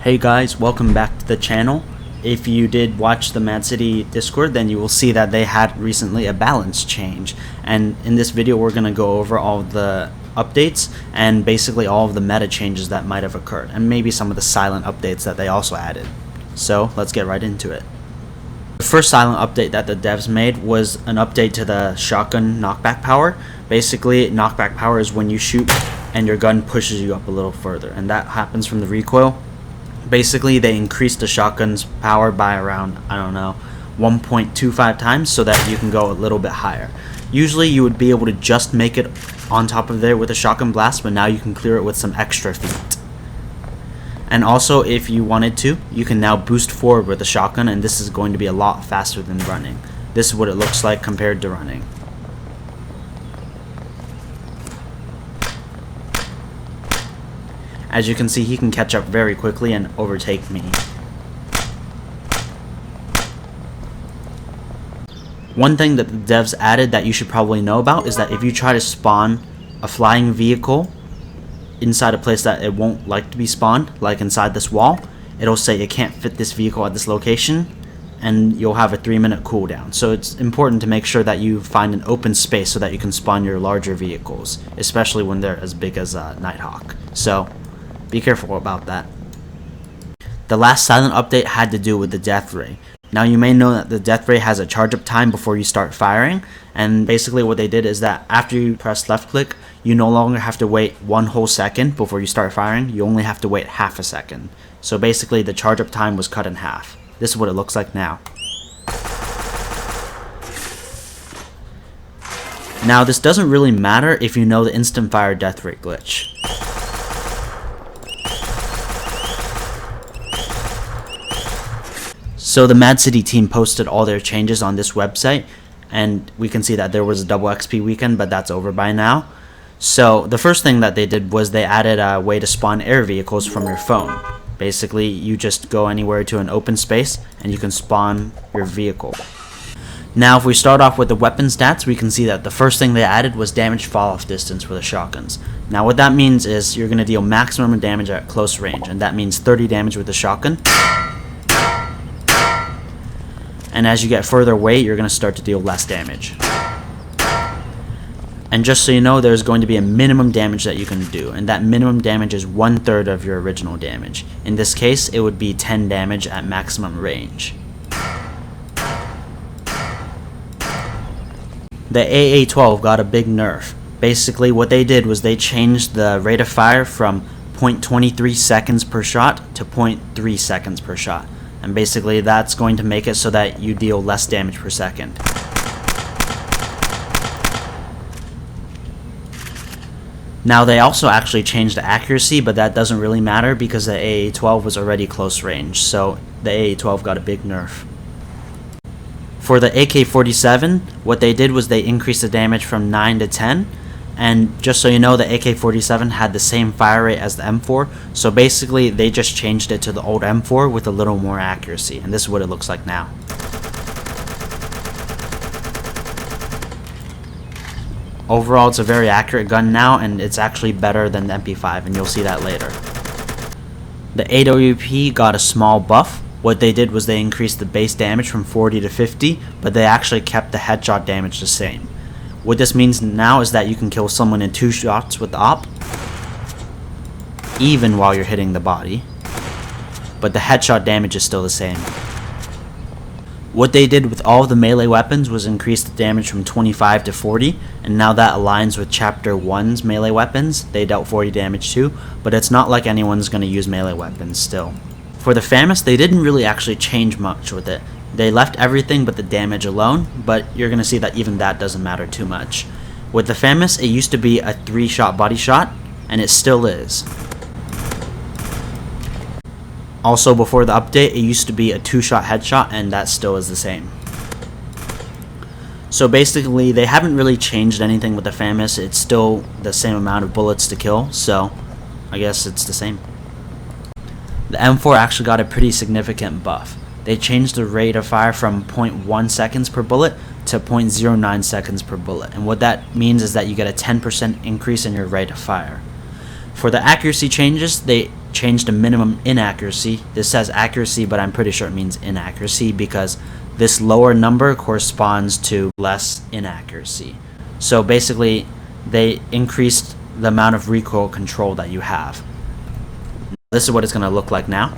Hey guys, welcome back to the channel. If you did watch the Mad City Discord, then you will see that they had recently a balance change. And in this video we're going to go over all of the updates and basically all of the meta changes that might have occurred, and maybe some of the silent updates that they also added. So let's get right into it. The first silent update that the devs made was an update to the shotgun knockback power. Basically, knockback power is when you shoot and your gun pushes you up a little further, and that happens from the recoil. Basically, they increased the shotgun's power by around, 1.25 times so that you can go a little bit higher. Usually you would be able to just make it on top of there with a shotgun blast, but now you can clear it with some extra feet. And also, if you wanted to, you can now boost forward with the shotgun, and this is going to be a lot faster than running. This is what it looks like compared to running. As you can see, he can catch up very quickly and overtake me. One thing that the devs added that you should probably know about is that if you try to spawn a flying vehicle inside a place that it won't like to be spawned, like inside this wall, it'll say it can't fit this vehicle at this location, and you'll have a 3-minute cooldown. So it's important to make sure that you find an open space so that you can spawn your larger vehicles, especially when they're as big as Nighthawk. So be careful about that. The last silent update had to do with the death ray. Now you may know that the death ray has a charge up time before you start firing, and basically what they did is that after you press left click, you no longer have to wait 1 whole second before you start firing, you only have to wait half a second. So basically the charge up time was cut in half. This is what it looks like now. Now this doesn't really matter if you know the instant fire death ray glitch. So the Mad City team posted all their changes on this website, and we can see that there was a double XP weekend, but that's over by now. So the first thing that they did was they added a way to spawn air vehicles from your phone. Basically, you just go anywhere to an open space and you can spawn your vehicle. Now if we start off with the weapon stats, we can see that the first thing they added was damage fall off distance for the shotguns. Now what that means is you're going to deal maximum damage at close range, and that means 30 damage with the shotgun. And as you get further away, you're going to start to deal less damage. And just so you know, there's going to be a minimum damage that you can do, and that minimum damage is 1/3 of your original damage. In this case, it would be 10 damage at maximum range. The AA-12 got a big nerf. Basically, what they did was they changed the rate of fire from 0.23 seconds per shot to 0.3 seconds per shot. And basically that's going to make it so that you deal less damage per second. Now they also actually changed the accuracy, but that doesn't really matter because the AA-12 was already close range, so the AA-12 got a big nerf. For the AK-47, what they did was they increased the damage from 9 to 10, and just so you know, the AK-47 had the same fire rate as the M4, so basically they just changed it to the old M4 with a little more accuracy, and this is what it looks like now. Overall, it's a very accurate gun now, and it's actually better than the MP5, and you'll see that later. The AWP got a small buff. What they did was they increased the base damage from 40 to 50, but they actually kept the headshot damage the same. What this means now is that you can kill someone in 2 shots with the AWP, even while you're hitting the body, but the headshot damage is still the same. What they did with all of the melee weapons was increase the damage from 25 to 40, and now that aligns with Chapter 1's melee weapons. They dealt 40 damage too, but it's not like anyone's going to use melee weapons still. For the FAMAS, they didn't really actually change much with it. They left everything but the damage alone, but you're going to see that even that doesn't matter too much. With the FAMAS, it used to be a 3-shot body shot, and it still is. Also, before the update, it used to be a 2-shot headshot, and that still is the same. So basically, they haven't really changed anything with the FAMAS. It's still the same amount of bullets to kill, so I guess it's the same. The M4 actually got a pretty significant buff. They changed the rate of fire from 0.1 seconds per bullet to 0.09 seconds per bullet, and what that means is that you get a 10% increase in your rate of fire. For the accuracy changes, they change the minimum inaccuracy. This says accuracy, but I'm pretty sure it means inaccuracy because this lower number corresponds to less inaccuracy. So basically, they increased the amount of recoil control that you have. This is what it's going to look like now.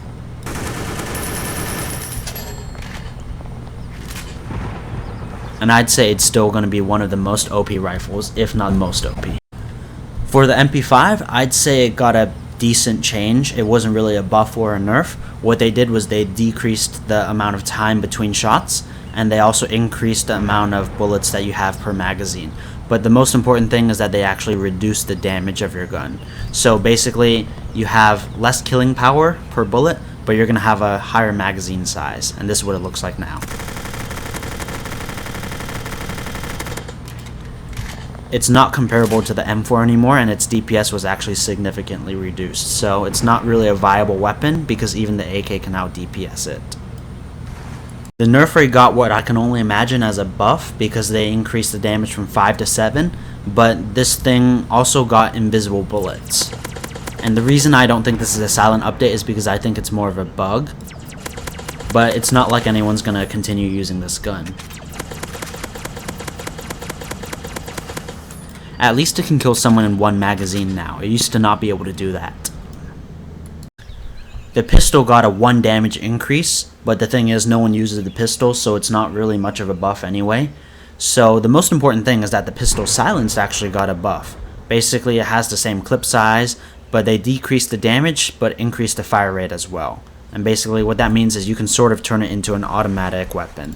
And I'd say it's still going to be one of the most OP rifles, if not most OP. For the MP5, I'd say it got a decent change. It wasn't really a buff or a nerf. What they did was they decreased the amount of time between shots, and they also increased the amount of bullets that you have per magazine. But the most important thing is that they actually reduced the damage of your gun. So basically, you have less killing power per bullet, but you're going to have a higher magazine size, and this is what it looks like now. It's not comparable to the M4 anymore, and its DPS was actually significantly reduced. So it's not really a viable weapon because even the AK can out DPS it. The nerf rate got what I can only imagine as a buff because they increased the damage from 5 to 7, but this thing also got invisible bullets. And the reason I don't think this is a silent update is because I think it's more of a bug, but it's not like anyone's gonna continue using this gun. At least it can kill someone in one magazine now. It used to not be able to do that. The pistol got a 1 damage increase, but the thing is no one uses the pistol, so it's not really much of a buff anyway. So the most important thing is that the pistol silenced actually got a buff. Basically it has the same clip size, but they decreased the damage but increased the fire rate as well. And basically what that means is you can sort of turn it into an automatic weapon.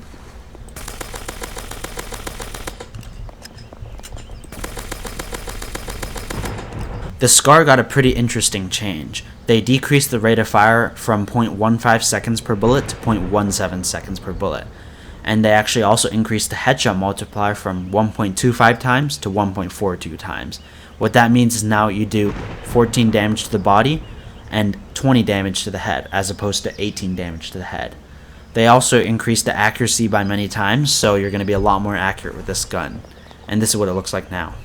The SCAR got a pretty interesting change. They decreased the rate of fire from 0.15 seconds per bullet to 0.17 seconds per bullet. And they actually also increased the headshot multiplier from 1.25 times to 1.42 times. What that means is now you do 14 damage to the body and 20 damage to the head, as opposed to 18 damage to the head. They also increased the accuracy by many times, so you're going to be a lot more accurate with this gun. And this is what it looks like now.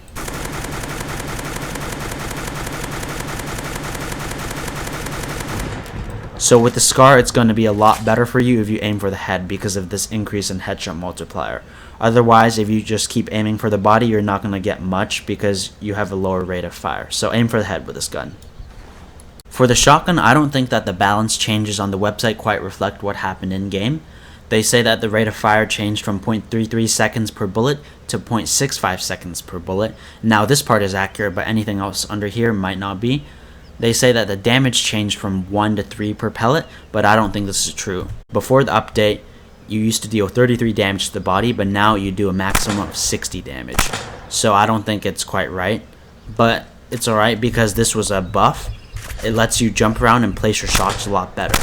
So with the SCAR, it's going to be a lot better for you if you aim for the head because of this increase in headshot multiplier. Otherwise, if you just keep aiming for the body, you're not going to get much because you have a lower rate of fire. So aim for the head with this gun. For the shotgun, I don't think that the balance changes on the website quite reflect what happened in-game. They say that the rate of fire changed from 0.33 seconds per bullet to 0.65 seconds per bullet. Now this part is accurate, but anything else under here might not be. They say that the damage changed from 1 to 3 per pellet, but I don't think this is true. Before the update, you used to deal 33 damage to the body, but now you do a maximum of 60 damage. So I don't think it's quite right, but it's alright because this was a buff. It lets you jump around and place your shots a lot better.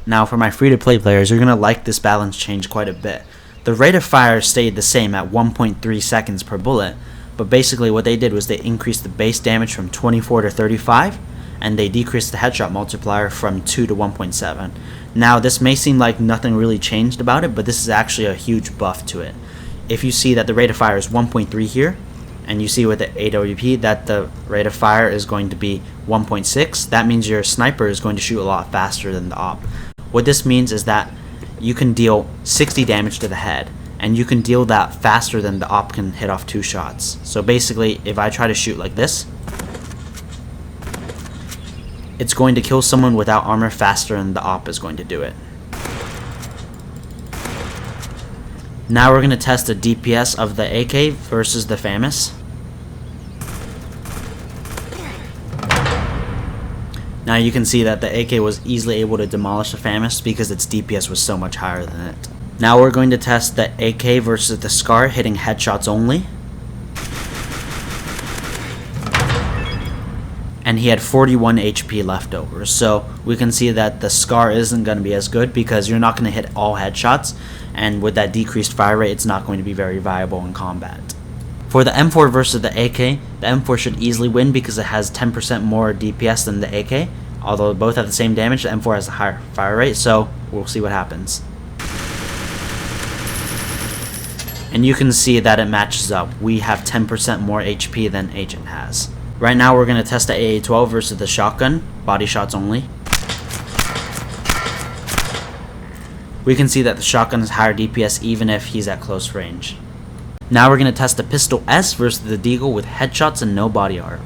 Now for my free-to-play players, you're going to like this balance change quite a bit. The rate of fire stayed the same at 1.3 seconds per bullet, but basically what they did was they increased the base damage from 24 to 35, and they decreased the headshot multiplier from 2 to 1.7. Now this may seem like nothing really changed about it, but this is actually a huge buff to it. If you see that the rate of fire is 1.3 here, and you see with the AWP that the rate of fire is going to be 1.6, that means your sniper is going to shoot a lot faster than the op. What this means is that you can deal 60 damage to the head, and you can deal that faster than the op can hit off 2 shots. So basically, if I try to shoot like this, it's going to kill someone without armor faster than the op is going to do it. Now we're going to test the DPS of the AK versus the FAMAS. Now you can see that the AK was easily able to demolish the FAMAS because its DPS was so much higher than it. Now we're going to test the AK versus the SCAR hitting headshots only. And he had 41 HP left over, so we can see that the SCAR isn't going to be as good because you're not going to hit all headshots, and with that decreased fire rate it's not going to be very viable in combat. For the M4 versus the AK, the M4 should easily win because it has 10% more DPS than the AK. Although both have the same damage, the M4 has a higher fire rate, so we'll see what happens. And you can see that it matches up. We have 10% more HP than Agent has. Right now we're going to test the AA-12 versus the shotgun, body shots only. We can see that the shotgun has higher DPS even if he's at close range. Now we're going to test the Pistol S versus the Deagle with headshots and no body armor.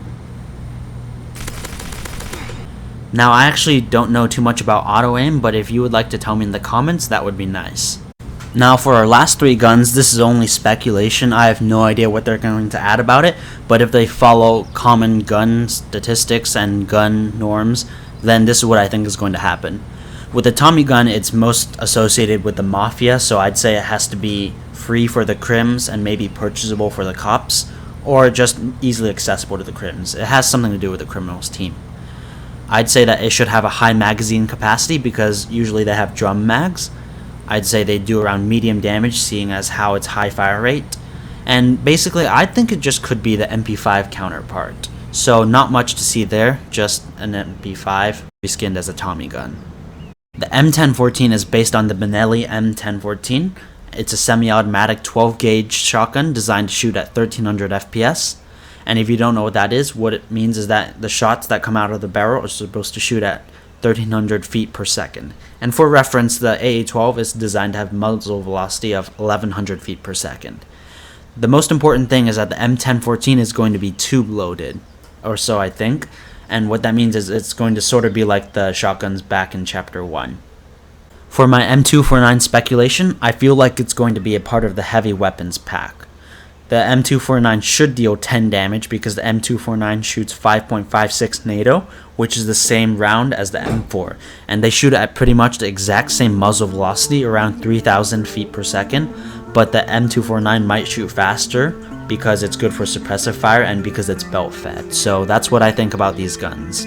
Now I actually don't know too much about auto aim, but if you would like to tell me in the comments, that would be nice. Now for our last 3 guns, this is only speculation. I have no idea what they're going to add about it, but if they follow common gun statistics and gun norms, then this is what I think is going to happen. With the Tommy gun, it's most associated with the Mafia, so I'd say it has to be free for the crims and maybe purchasable for the cops, or just easily accessible to the crims. It has something to do with the criminals team. I'd say that it should have a high magazine capacity because usually they have drum mags. I'd say they do around medium damage, seeing as how it's high fire rate. And basically, I think it just could be the MP5 counterpart. So not much to see there, just an MP5 reskinned as a Tommy gun. The M1014 is based on the Benelli M1014. It's a semi-automatic 12-gauge shotgun designed to shoot at 1300 FPS. And if you don't know what that is, what it means is that the shots that come out of the barrel are supposed to shoot at 1300 feet per second. And for reference, the AA-12 is designed to have muzzle velocity of 1100 feet per second. The most important thing is that the M1014 is going to be tube loaded, or so I think. And what that means is it's going to sort of be like the shotguns back in chapter 1. For my M249 speculation, I feel like it's going to be a part of the heavy weapons pack. The M249 should deal 10 damage because the M249 shoots 5.56 NATO, which is the same round as the M4, and they shoot at pretty much the exact same muzzle velocity, around 3000 feet per second, but the M249 might shoot faster because it's good for suppressive fire and because it's belt fed. So that's what I think about these guns.